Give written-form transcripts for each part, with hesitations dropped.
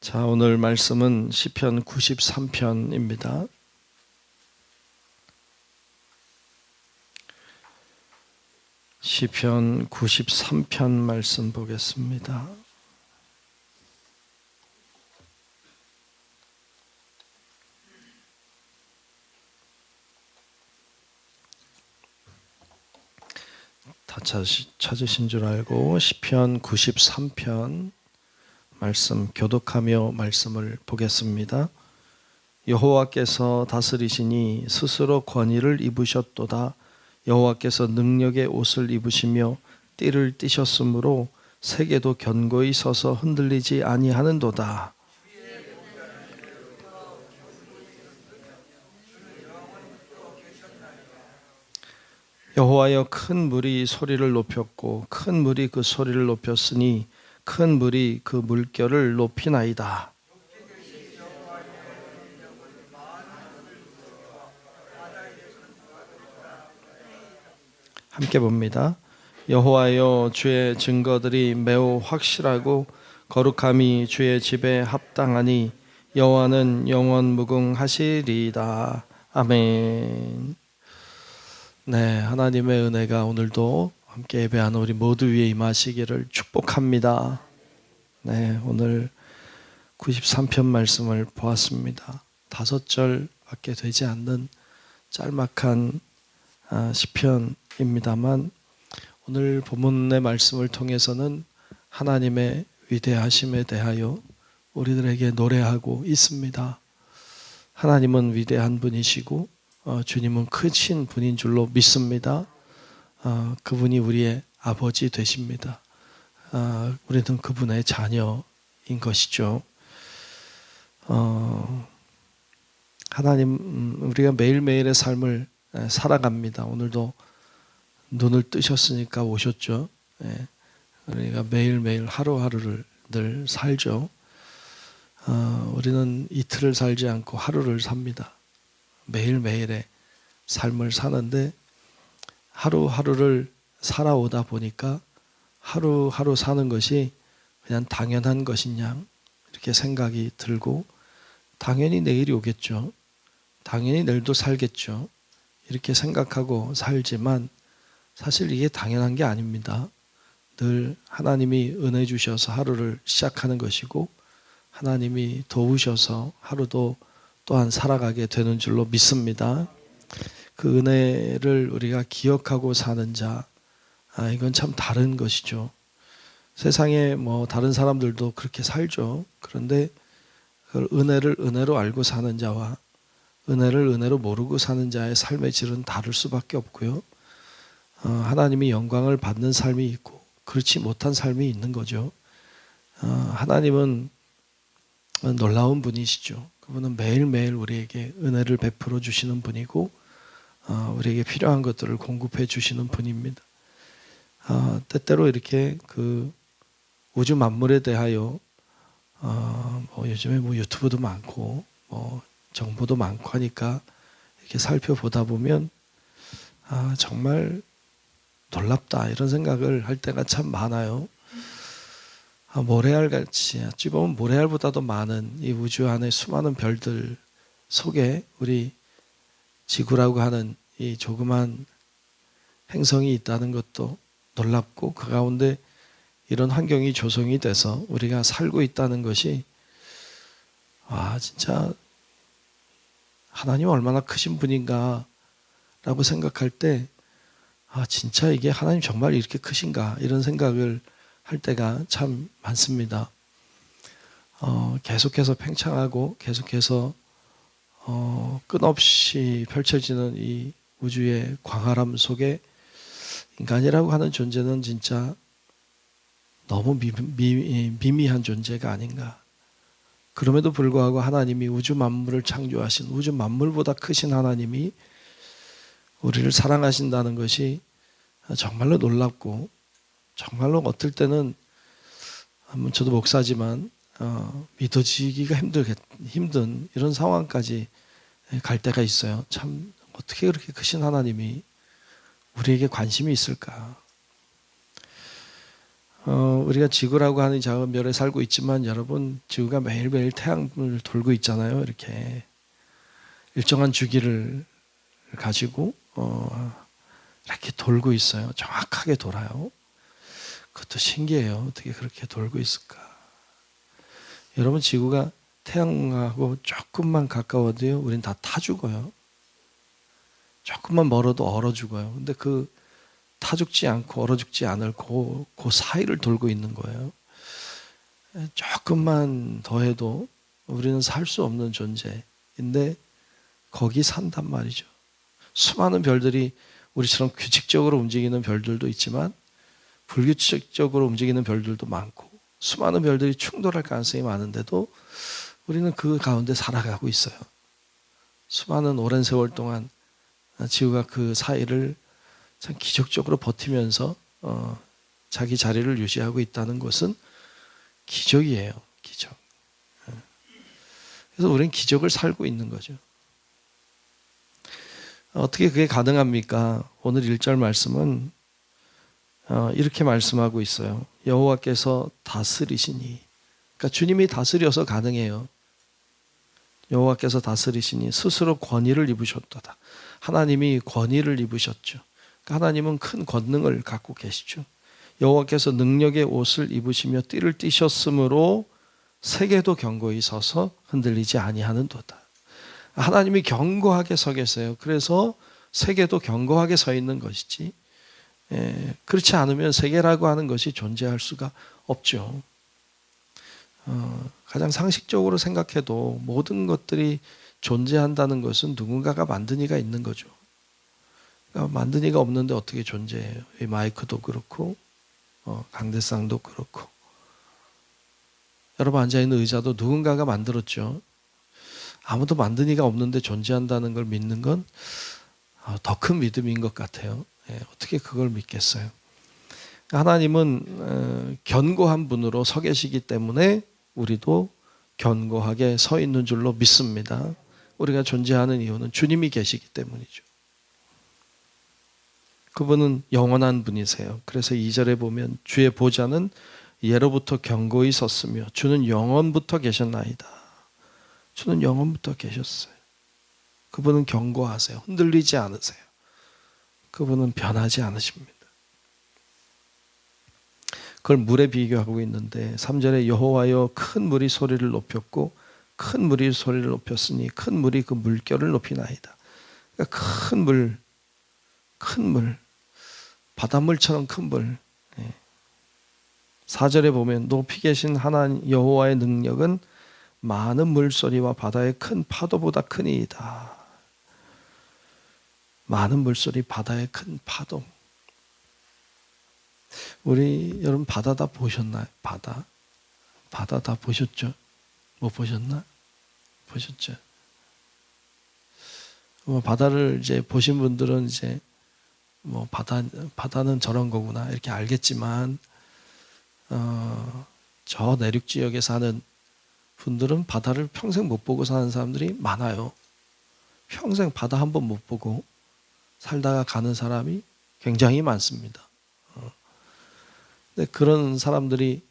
자, 오늘 말씀은 시편 93편입니다. 시편 93편 말씀 보겠습니다. 다 찾으신 줄 알고 시편 93편 말씀 교독하며 말씀을 보겠습니다. 여호와께서 다스리시니 스스로 권위를 입으셨도다. 여호와께서 능력의 옷을 입으시며 띠를 띠셨으므로 세계도 견고히 서서 흔들리지 아니하는도다. 여호와여, 큰 물이 소리를 높였고 큰 물이 그 소리를 높였으니 큰 물이 그 물결을 높이나이다. 함께 봅니다. 여호와여, 주의 증거들이 매우 확실하고 거룩함이 주의 집에 합당하니 여호와는 영원 무궁하시리이다. 아멘. 네, 하나님의 은혜가 오늘도 함께 예배하는 우리 모두 위에 임하시기를 축복합니다. 네, 오늘 93편 말씀을 보았습니다. 5절밖에 되지 않는 짤막한 시편입니다만 오늘 본문의 말씀을 통해서는 하나님의 위대하심에 대하여 우리들에게 노래하고 있습니다. 하나님은 위대한 분이시고 주님은 크신 분인 줄로 믿습니다. 그분이 우리의 아버지 되십니다. 우리는 그분의 자녀인 것이죠. 하나님, 우리가 매일매일의 삶을 살아갑니다. 오늘도 눈을 뜨셨으니까 오셨죠. 우리가 매일매일 하루하루를 늘 살죠. 우리는 이틀을 살지 않고 하루를 삽니다. 매일매일의 삶을 사는데 하루하루를 살아오다 보니까 하루하루 사는 것이 그냥 당연한 것이냐 이렇게 생각이 들고, 당연히 내일이 오겠죠. 당연히 내일도 살겠죠. 이렇게 생각하고 살지만 사실 이게 당연한 게 아닙니다. 늘 하나님이 은혜 주셔서 하루를 시작하는 것이고 하나님이 도우셔서 하루도 또한 살아가게 되는 줄로 믿습니다. 그 은혜를 우리가 기억하고 사는 자, 이건 참 다른 것이죠. 세상에 다른 사람들도 그렇게 살죠. 그런데 그걸 은혜를 은혜로 알고 사는 자와 은혜를 은혜로 모르고 사는 자의 삶의 질은 다를 수밖에 없고요. 하나님이 영광을 받는 삶이 있고 그렇지 못한 삶이 있는 거죠. 하나님은 놀라운 분이시죠. 그분은 매일매일 우리에게 은혜를 베풀어 주시는 분이고 우리에게 필요한 것들을 공급해 주시는 분입니다. 때때로 이렇게 그 우주 만물에 대하여 요즘에 유튜브도 많고 정보도 많고 하니까 이렇게 살펴보다 보면 정말 놀랍다 이런 생각을 할 때가 참 많아요. 모래알같이, 어찌 보면 모래알보다도 많은 이 우주 안에 수많은 별들 속에 우리 지구라고 하는 이 조그만 행성이 있다는 것도 놀랍고, 그 가운데 이런 환경이 조성이 돼서 우리가 살고 있다는 것이 진짜 하나님 얼마나 크신 분인가 라고 생각할 때 진짜 이게 하나님 정말 이렇게 크신가 이런 생각을 할 때가 참 많습니다. 계속해서 팽창하고 계속해서 끝없이 펼쳐지는 이 우주의 광활함 속에 인간이라고 하는 존재는 진짜 너무 미미한 존재가 아닌가. 그럼에도 불구하고 하나님이 우주 만물을 창조하신, 우주 만물보다 크신 하나님이 우리를 사랑하신다는 것이 정말로 놀랍고, 정말로 어떨 때는 저도 목사지만 믿어지기가 힘든 이런 상황까지 갈 때가 있어요. 참 어떻게 그렇게 크신 하나님이 우리에게 관심이 있을까. 우리가 지구라고 하는 작은 별에 살고 있지만 여러분, 지구가 매일매일 태양을 돌고 있잖아요. 이렇게 일정한 주기를 가지고 이렇게 돌고 있어요. 정확하게 돌아요. 그것도 신기해요. 어떻게 그렇게 돌고 있을까? 여러분, 지구가 태양하고 조금만 가까워도요, 우린 다 타 죽어요. 조금만 멀어도 얼어 죽어요. 근데 그 타 죽지 않고 얼어 죽지 않을 그 사이를 돌고 있는 거예요. 조금만 더해도 우리는 살 수 없는 존재인데 거기 산단 말이죠. 수많은 별들이 우리처럼 규칙적으로 움직이는 별들도 있지만 불규칙적으로 움직이는 별들도 많고 수많은 별들이 충돌할 가능성이 많은데도 우리는 그 가운데 살아가고 있어요. 수많은 오랜 세월 동안 지구가 그 사이를 참 기적적으로 버티면서 자기 자리를 유지하고 있다는 것은 기적이에요. 기적. 그래서 우리는 기적을 살고 있는 거죠. 어떻게 그게 가능합니까? 오늘 1절 말씀은 이렇게 말씀하고 있어요. 여호와께서 다스리시니. 그러니까 주님이 다스려서 가능해요. 여호와께서 다스리시니 스스로 권위를 입으셨도다. 하나님이 권위를 입으셨죠. 그러니까 하나님은 큰 권능을 갖고 계시죠. 여호와께서 능력의 옷을 입으시며 띠를 띠셨으므로 세계도 견고히 서서 흔들리지 아니하는도다. 하나님이 견고하게 서 계세요. 그래서 세계도 견고하게 서 있는 것이지, 그렇지 않으면 세계라고 하는 것이 존재할 수가 없죠. 가장 상식적으로 생각해도 모든 것들이 존재한다는 것은 누군가가 만든 이가 있는 거죠. 그러니까 만든 이가 없는데 어떻게 존재해요? 이 마이크도 그렇고 강대상도 그렇고 여러분 앉아있는 의자도 누군가가 만들었죠. 아무도 만든 이가 없는데 존재한다는 걸 믿는 건 더 큰 믿음인 것 같아요. 어떻게 그걸 믿겠어요? 하나님은 견고한 분으로 서 계시기 때문에 우리도 견고하게 서 있는 줄로 믿습니다. 우리가 존재하는 이유는 주님이 계시기 때문이죠. 그분은 영원한 분이세요. 그래서 2절에 보면 주의 보좌는 예로부터 견고히 섰으며 주는 영원부터 계셨나이다. 주는 영원부터 계셨어요. 그분은 견고하세요. 흔들리지 않으세요. 그분은 변하지 않으십니다. 그걸 물에 비교하고 있는데 3절에 여호와여 큰 물이 소리를 높였고 큰 물이 소리를 높였으니 큰 물이 그 물결을 높이나이다. 그러니까 큰 물, 바닷물처럼 큰 물. 4절에 보면 높이 계신 하나님 여호와의 능력은 많은 물소리와 바다의 큰 파도보다 크니이다. 많은 물소리, 바다의 큰 파도. 우리 여러분 바다 다 보셨나요? 바다 다 보셨죠? 못 보셨나? 보셨죠? 바다를 이제 보신 분들은 이제 바다는 저런 거구나 이렇게 알겠지만 저 내륙 지역에 사는 분들은 바다를 평생 못 보고 사는 사람들이 많아요. 평생 바다 한 번 못 보고 살다가 가는 사람이 굉장히 많습니다. 근데 그런 사람들이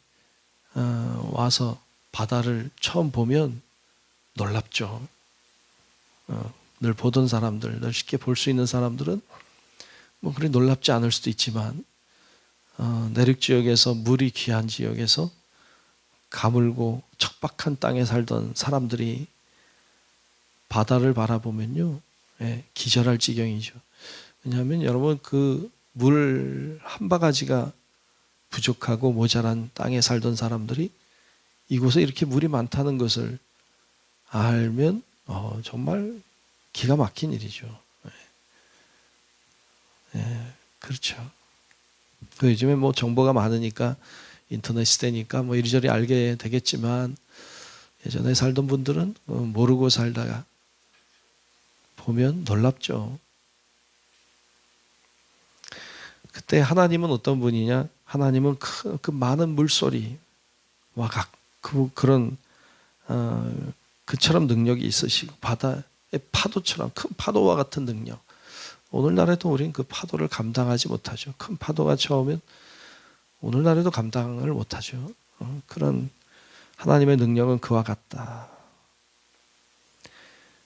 와서 바다를 처음 보면 놀랍죠. 늘 보던 사람들, 늘 쉽게 볼 수 있는 사람들은 그리 놀랍지 않을 수도 있지만 내륙 지역에서 물이 귀한 지역에서 가물고 척박한 땅에 살던 사람들이 바다를 바라보면요, 기절할 지경이죠. 왜냐하면 여러분 그 물 한 바가지가 부족하고 모자란 땅에 살던 사람들이 이곳에 이렇게 물이 많다는 것을 알면 정말 기가 막힌 일이죠. 그렇죠. 요즘에 정보가 많으니까 인터넷 시대니까 이리저리 알게 되겠지만 예전에 살던 분들은 모르고 살다가 보면 놀랍죠. 그때 하나님은 어떤 분이냐? 하나님은 그 많은 물소리와 그런 그처럼 능력이 있으시고 바다의 파도처럼 큰 파도와 같은 능력. 오늘날에도 우리는 그 파도를 감당하지 못하죠. 큰 파도가 쳐오면 오늘날에도 감당을 못하죠. 그런 하나님의 능력은 그와 같다.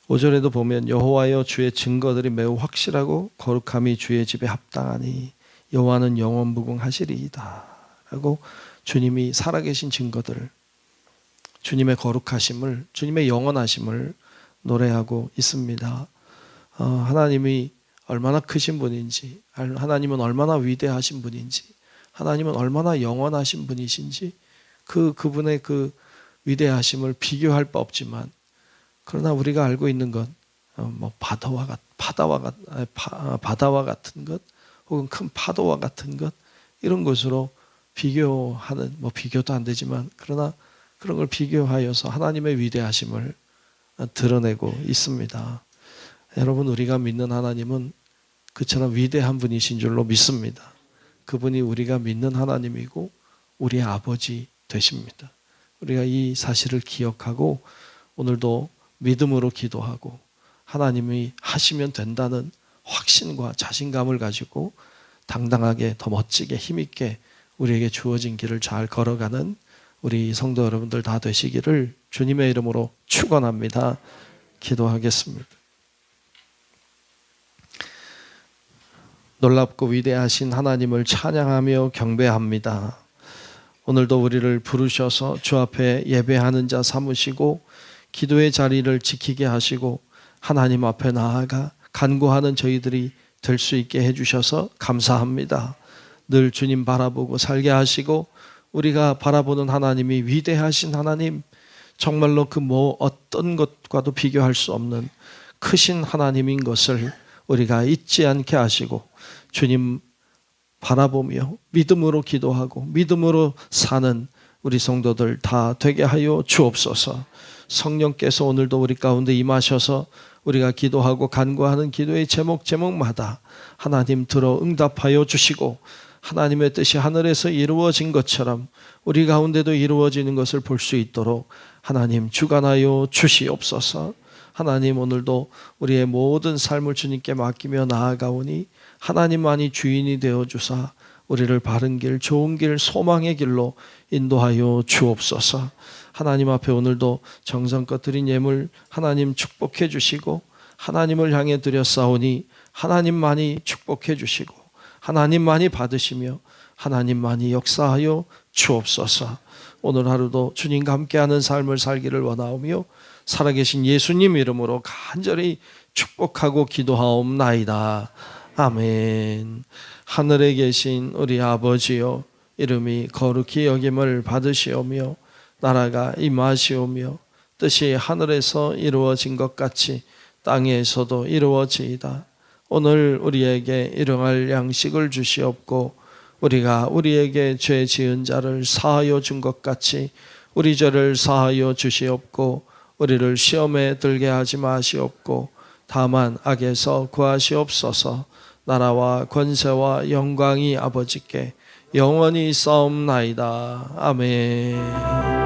5절에도 보면 여호와여 주의 증거들이 매우 확실하고 거룩함이 주의 집에 합당하니 여호와는 영원무궁하시리이다 라고 주님이 살아계신 증거들, 주님의 거룩하심을, 주님의 영원하심을 노래하고 있습니다. 하나님이 얼마나 크신 분인지, 하나님은 얼마나 위대하신 분인지, 하나님은 얼마나 영원하신 분이신지 그분의 그 위대하심을 비교할 바 없지만, 그러나 우리가 알고 있는 것, 바다와 같은 것, 혹은 큰 파도와 같은 것, 이런 것으로 비교하는, 비교도 안 되지만, 그러나 그런 걸 비교하여서 하나님의 위대하심을 드러내고 있습니다. 여러분, 우리가 믿는 하나님은 그처럼 위대한 분이신 줄로 믿습니다. 그분이 우리가 믿는 하나님이고 우리의 아버지 되십니다. 우리가 이 사실을 기억하고 오늘도 믿음으로 기도하고 하나님이 하시면 된다는 확신과 자신감을 가지고 당당하게, 더 멋지게, 힘있게 우리에게 주어진 길을 잘 걸어가는 우리 성도 여러분들 다 되시기를 주님의 이름으로 축원합니다. 기도하겠습니다. 놀랍고 위대하신 하나님을 찬양하며 경배합니다. 오늘도 우리를 부르셔서 주 앞에 예배하는 자 삼으시고 기도의 자리를 지키게 하시고 하나님 앞에 나아가 간구하는 저희들이 될 수 있게 해주셔서 감사합니다. 늘 주님 바라보고 살게 하시고 우리가 바라보는 하나님이 위대하신 하나님, 정말로 그 어떤 것과도 비교할 수 없는 크신 하나님인 것을 우리가 잊지 않게 하시고 주님 바라보며 믿음으로 기도하고 믿음으로 사는 우리 성도들 다 되게 하여 주옵소서. 성령께서 오늘도 우리 가운데 임하셔서 우리가 기도하고 간구하는 기도의 제목마다 하나님 들어 응답하여 주시고 하나님의 뜻이 하늘에서 이루어진 것처럼 우리 가운데도 이루어지는 것을 볼 수 있도록 하나님 주관하여 주시옵소서. 하나님, 오늘도 우리의 모든 삶을 주님께 맡기며 나아가오니 하나님만이 주인이 되어주사 우리를 바른 길, 좋은 길, 소망의 길로 인도하여 주옵소서. 하나님 앞에 오늘도 정성껏 드린 예물 하나님 축복해 주시고 하나님을 향해 드렸사오니 하나님만이 축복해 주시고 하나님만이 받으시며 하나님만이 역사하여 주옵소서. 오늘 하루도 주님과 함께하는 삶을 살기를 원하오며 살아계신 예수님 이름으로 간절히 축복하고 기도하옵나이다. 아멘. 하늘에 계신 우리 아버지여, 이름이 거룩히 여김을 받으시오며 나라가 임하시오며 뜻이 하늘에서 이루어진 것 같이 땅에서도 이루어지이다. 오늘 우리에게 일용할 양식을 주시옵고 우리가 우리에게 죄 지은 자를 사하여 준 것 같이 우리 죄를 사하여 주시옵고 우리를 시험에 들게 하지 마시옵고 다만 악에서 구하시옵소서. 나라와 권세와 영광이 아버지께 영원히 있사옵나이다. 아멘.